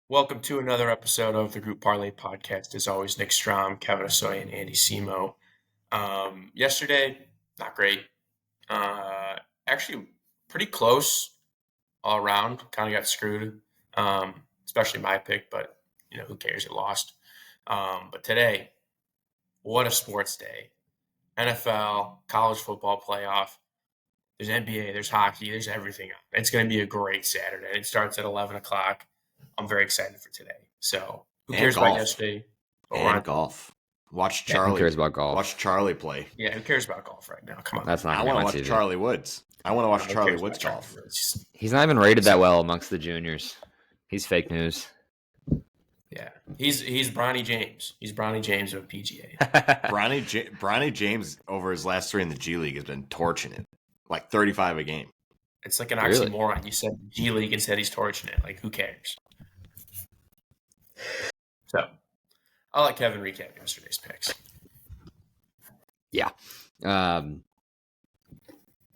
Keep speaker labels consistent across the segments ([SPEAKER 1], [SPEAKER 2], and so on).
[SPEAKER 1] Welcome to another episode of the Group Parlay podcast. As always, Nick Strom, Kevin Asoy, and Andy Simo. Yesterday, not great. Actually, pretty close all around. Kind of got screwed, especially my pick, but who cares? It lost. But today, what a sports day. NFL, college football playoff. There's NBA, there's hockey, there's everything. It's going to be a great Saturday. It starts at 11 o'clock. I'm very excited for today. So who cares about yesterday?
[SPEAKER 2] Golf. Watch
[SPEAKER 3] Yeah,
[SPEAKER 2] Charlie.
[SPEAKER 3] who cares about golf?
[SPEAKER 2] Watch Charlie play.
[SPEAKER 1] Yeah, who cares about golf right now? Come on.
[SPEAKER 3] That's not.
[SPEAKER 2] I want to watch Charlie Woods. I want to watch Charlie Woods golf.
[SPEAKER 3] He's not even rated that well amongst the juniors. He's fake news.
[SPEAKER 1] Yeah, he's Bronny James. He's Bronny James of PGA.
[SPEAKER 2] Bronny James over his last three in the G League has been torching it, like 35 a game.
[SPEAKER 1] It's like an oxymoron. You said G League and said he's torching it. Like, who cares? So, I'll let Kevin recap yesterday's picks.
[SPEAKER 3] Yeah. I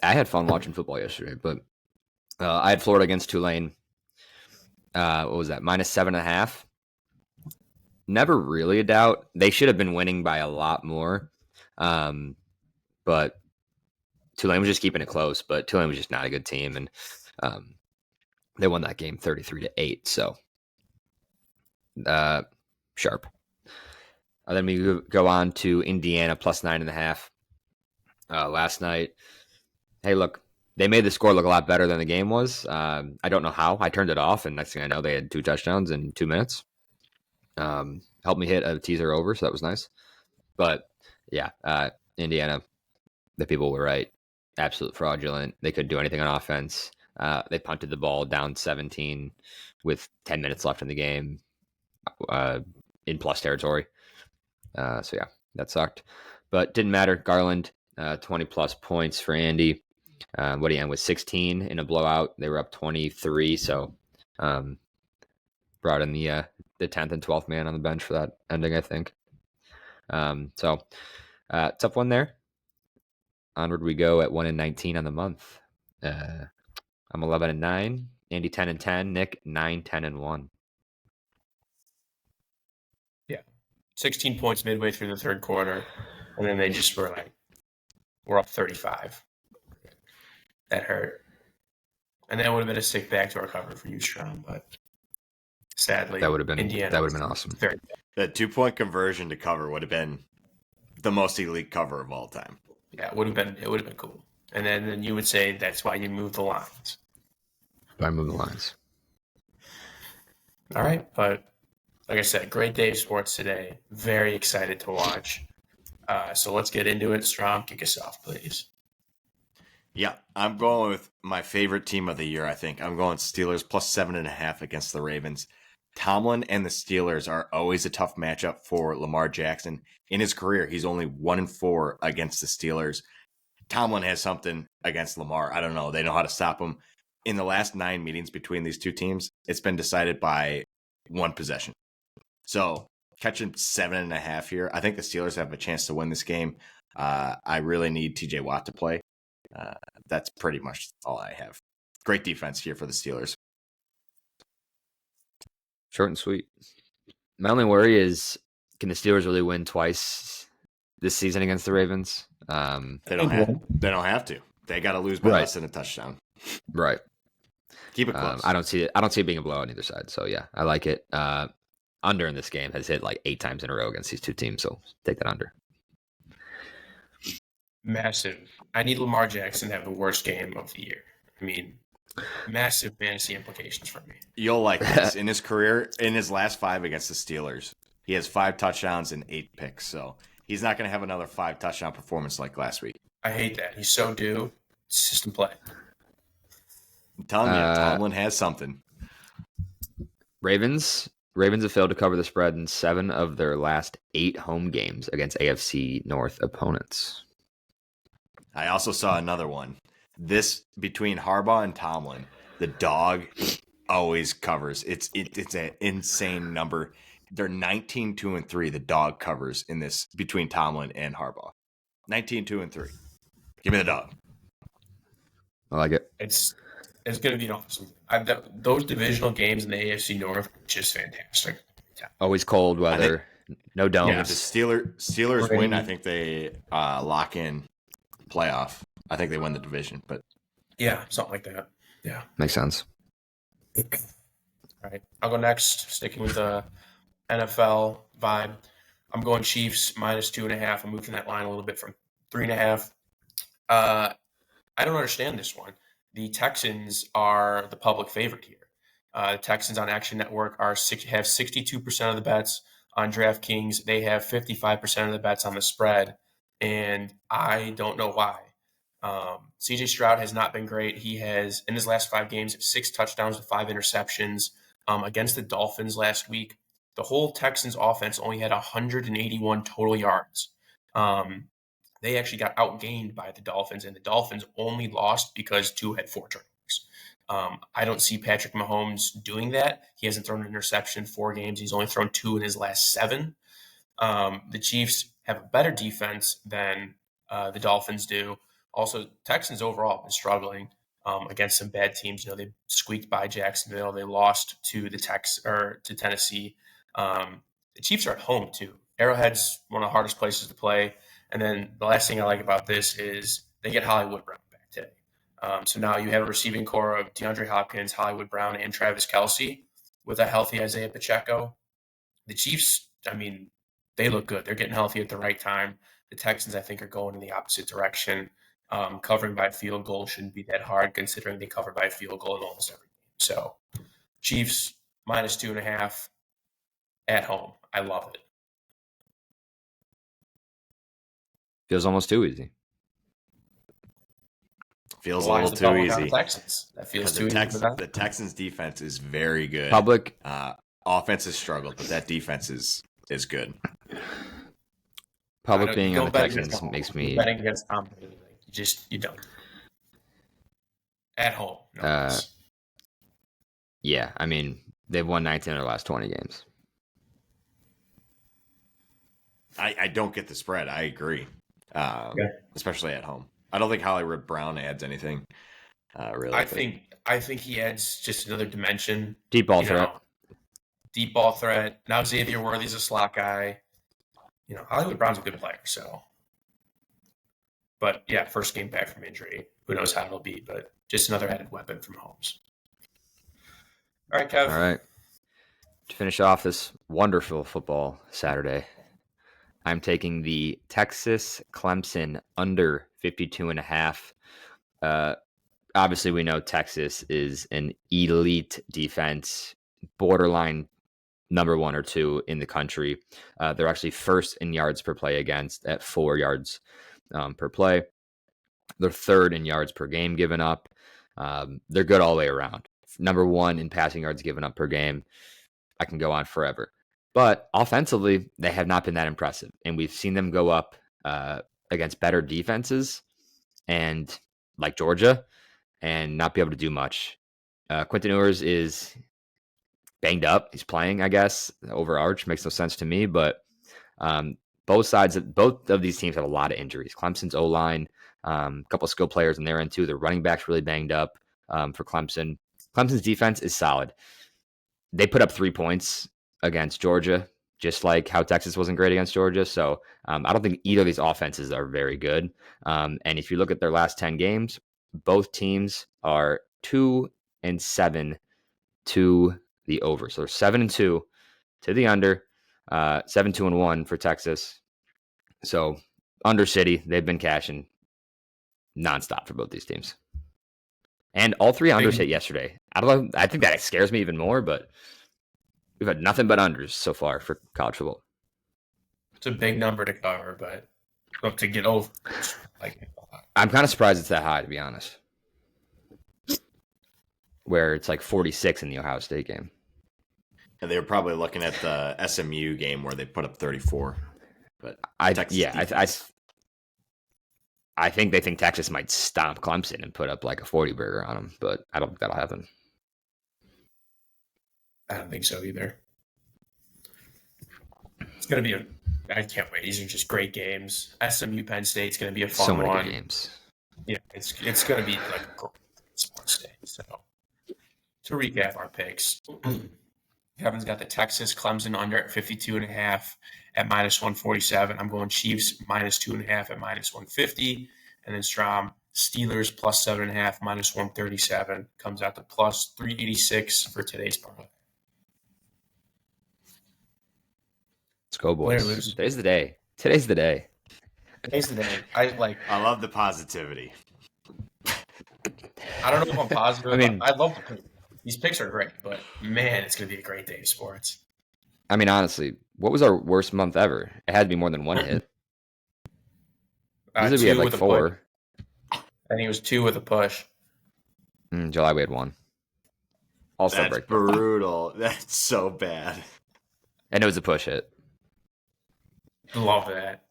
[SPEAKER 3] had fun watching football yesterday, but I had Florida against Tulane. What was that? -7.5. Never really a doubt. They should have been winning by a lot more. But Tulane was just keeping it close, but Tulane was just not a good team. And they won that game 33-8. So, sharp. Then we go on to Indiana +9.5 last night. Hey, look, they made the score look a lot better than the game was. I don't know how. I turned it off, and next thing I know, they had 2 touchdowns in 2 minutes. Helped me hit a teaser over, so that was nice. But, yeah, Indiana, the people were right. Absolute fraudulent. They couldn't do anything on offense. They punted the ball down 17 with 10 minutes left in the game in plus territory. So, yeah, that sucked. But didn't matter. Garland, 20-plus points for Andy. What do you end with? 16 in a blowout. They were up 23, so brought in the 10th and 12th man on the bench for that ending, I think. So, tough one there. Onward we go at 1-19 on the month. I'm 11-9. Andy 10-10. Nick 9-10-1.
[SPEAKER 1] Yeah, 16 points midway through the third quarter, and then they just were like, "We're up 35." That hurt, and that would have been a sick backdoor cover for you, Strom. But sadly,
[SPEAKER 3] that would have been
[SPEAKER 1] Indiana.
[SPEAKER 3] That would have been awesome.
[SPEAKER 2] That 2-point conversion to cover would have been the most elite cover of all time.
[SPEAKER 1] Yeah, it would have been cool. And then you would say that's why you moved the lines.
[SPEAKER 3] I moved the lines.
[SPEAKER 1] All right, but like I said, great day of sports today. Very excited to watch. So let's get into it. Strom, kick us off, please.
[SPEAKER 2] Yeah, I'm going with my favorite team of the year, I think. I'm going Steelers +7.5 against the Ravens. Tomlin and the Steelers are always a tough matchup for Lamar Jackson. In his career, he's only 1-4 against the Steelers. Tomlin has something against Lamar. I don't know. They know how to stop him. In the last 9 meetings between these two teams, it's been decided by 1 possession. So catching 7.5 here, I think the Steelers have a chance to win this game. I really need TJ Watt to play. That's pretty much all I have. Great defense here for the Steelers.
[SPEAKER 3] Short and sweet. My only worry is, can the Steelers really win twice this season against the Ravens?
[SPEAKER 2] They don't have to. They got to lose by less than a touchdown.
[SPEAKER 3] Right.
[SPEAKER 2] Keep it close.
[SPEAKER 3] I don't see it being a blowout on either side. So yeah, I like it. Under in this game has hit like 8 times in a row against these two teams. So take that under.
[SPEAKER 1] Massive. I need Lamar Jackson to have the worst game of the year. I mean, massive fantasy implications for me.
[SPEAKER 2] You'll like this. In his career, in his last 5 against the Steelers, he has 5 touchdowns and 8 picks. So he's not going to have another 5 touchdown performance like last week.
[SPEAKER 1] I hate that. He's so due. System play.
[SPEAKER 2] I'm telling you, Tomlin has something.
[SPEAKER 3] Ravens have failed to cover the spread in 7 of their last 8 home games against AFC North opponents.
[SPEAKER 2] I also saw another one. This between Harbaugh and Tomlin, the dog always covers. It's an insane number. They're 19-2-3. The dog covers in this between Tomlin and Harbaugh. 19-2-3. Give me the dog.
[SPEAKER 3] I like it.
[SPEAKER 1] It's It's going to be an awesome game. Those divisional games in the AFC North are just fantastic. Yeah.
[SPEAKER 3] Always cold weather, no
[SPEAKER 2] If the
[SPEAKER 3] domes.
[SPEAKER 2] Steelers win, I
[SPEAKER 1] Rain.
[SPEAKER 2] think they lock in playoff. I think they win the division, but
[SPEAKER 1] Yeah, something like that. Yeah.
[SPEAKER 3] Makes sense.
[SPEAKER 1] All right. I'll go next, sticking with the NFL vibe. I'm going Chiefs -2.5. I'm moving that line a little bit from 3.5. I don't understand this one. The Texans are the public favorite here. The Texans on Action Network have 62% of the bets. On DraftKings, they have 55% of the bets on the spread, and I don't know why. CJ Stroud has not been great. He has, in his last 5 games, 6 touchdowns with 5 interceptions. Against the Dolphins last week, the whole Texans offense only had 181 total yards. They actually got outgained by the Dolphins, and the Dolphins only lost because 2 had 4 turnovers. I don't see Patrick Mahomes doing that. He hasn't thrown an interception in 4 games. He's only thrown 2 in his last 7. The Chiefs have a better defense than the Dolphins do. Also, Texans overall have been struggling against some bad teams. You know, they squeaked by Jacksonville. They lost to to Tennessee. The Chiefs are at home too. Arrowhead's one of the hardest places to play. And then the last thing I like about this is they get Hollywood Brown back today. So now you have a receiving core of DeAndre Hopkins, Hollywood Brown, and Travis Kelce with a healthy Isaiah Pacheco. The Chiefs, I mean, they look good. They're getting healthy at the right time. The Texans, I think, are going in the opposite direction. Covering by a field goal shouldn't be that hard considering they cover by a field goal in almost every game. So Chiefs -2.5 at home. I love it.
[SPEAKER 3] Feels almost too easy.
[SPEAKER 2] feels a
[SPEAKER 1] Why
[SPEAKER 2] little
[SPEAKER 1] is the
[SPEAKER 2] too
[SPEAKER 1] public on
[SPEAKER 2] easy.
[SPEAKER 1] the Texans? That feels
[SPEAKER 2] Because
[SPEAKER 1] too easy for them.
[SPEAKER 2] the Texans defense is very good.
[SPEAKER 3] Public
[SPEAKER 2] Offense has struggled, but that defense is good.
[SPEAKER 3] Public being on the
[SPEAKER 1] bet against
[SPEAKER 3] Texans
[SPEAKER 1] Tom.
[SPEAKER 3] makes me.
[SPEAKER 1] Betting against Tom Brady. You don't. At home. No less.
[SPEAKER 3] Yeah, I mean, they've won 19 of their last 20 games.
[SPEAKER 2] I don't get the spread. I agree. Especially at home. I don't think Hollywood Brown adds anything. Really.
[SPEAKER 1] I think he adds just another dimension.
[SPEAKER 3] Deep ball threat.
[SPEAKER 1] Deep ball threat. Now Xavier Worthy's a slot guy. You know, Hollywood Brown's a good player, so. But yeah, first game back from injury. Who knows how it'll be, but just another added weapon from Holmes. All right, Kev.
[SPEAKER 3] All right. To finish off this wonderful football Saturday, I'm taking the Texas Clemson under 52.5. Obviously, we know Texas is an elite defense, borderline number 1 or 2 in the country. They're actually first in yards per play against at 4 yards per play. They're third in yards per game given up. They're good all the way around. Number 1 in passing yards given up per game. I can go on forever. But offensively, they have not been that impressive. And we've seen them go up against better defenses and like Georgia and not be able to do much. Quentin Ewers is banged up. He's playing, I guess. Overarch makes no sense to me, but both of these teams have a lot of injuries. Clemson's O-line, a couple of skill players in their end too. The running back's really banged up for Clemson. Clemson's defense is solid. They put up 3 points against Georgia, just like how Texas wasn't great against Georgia. So I don't think either of these offenses are very good. And if you look at their last 10 games, both teams are 2-7 to the over. So they're 7-2 to the under, 7-2-1 for Texas. So under City, they've been cashing nonstop for both these teams. And all 3 unders hit yesterday. I don't know. I think that scares me even more, but we've had nothing but unders so far for college football.
[SPEAKER 1] It's a big number to cover, but to get over.
[SPEAKER 3] I'm kind of surprised it's that high, to be honest. Where it's like 46 in the Ohio State game.
[SPEAKER 2] And they were probably looking at the SMU game where they put up 34. But
[SPEAKER 3] I think they think Texas might stomp Clemson and put up like a 40 burger on them, but I don't think that'll happen.
[SPEAKER 1] I don't think so either. It's going to be I can't wait. These are just great games. SMU Penn State's going to be a fun one.
[SPEAKER 3] So many good games.
[SPEAKER 1] Yeah, it's going to be like a great sports day. So to recap our picks, Kevin's got the Texas Clemson under at 52.5 at minus 147. I'm going Chiefs minus 2.5 at minus 150. And then Strom, Steelers plus 7.5 minus 137 comes out to plus 386 for today's parlay.
[SPEAKER 3] Let's go, boys.
[SPEAKER 1] Win or lose.
[SPEAKER 3] Today's the day. Today's the day.
[SPEAKER 1] Today's the day.
[SPEAKER 2] I love the positivity.
[SPEAKER 1] I don't know if I'm positive.
[SPEAKER 3] I mean-
[SPEAKER 1] I love the picks. These picks are great, but man, it's going to be a great day of sports.
[SPEAKER 3] I mean, honestly, what was our worst month ever? It had to be more than one hit. Usually we had
[SPEAKER 1] Two
[SPEAKER 3] like
[SPEAKER 1] with a
[SPEAKER 3] 4.
[SPEAKER 1] push. I think it was 2 with a push.
[SPEAKER 3] July we had 1. Also
[SPEAKER 2] That's
[SPEAKER 3] break.
[SPEAKER 2] brutal. That's so bad.
[SPEAKER 3] And it was a push hit.
[SPEAKER 1] Love that.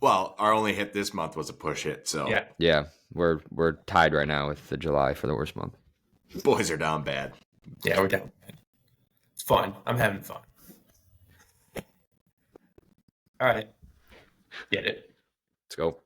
[SPEAKER 2] Well, our only hit this month was a push hit, so
[SPEAKER 1] Yeah.
[SPEAKER 3] Yeah, we're tied right now with the July for the worst month.
[SPEAKER 2] boys are down bad.
[SPEAKER 1] Yeah, we're down. It's fun. I'm having fun. All right. Get it.
[SPEAKER 3] Let's go.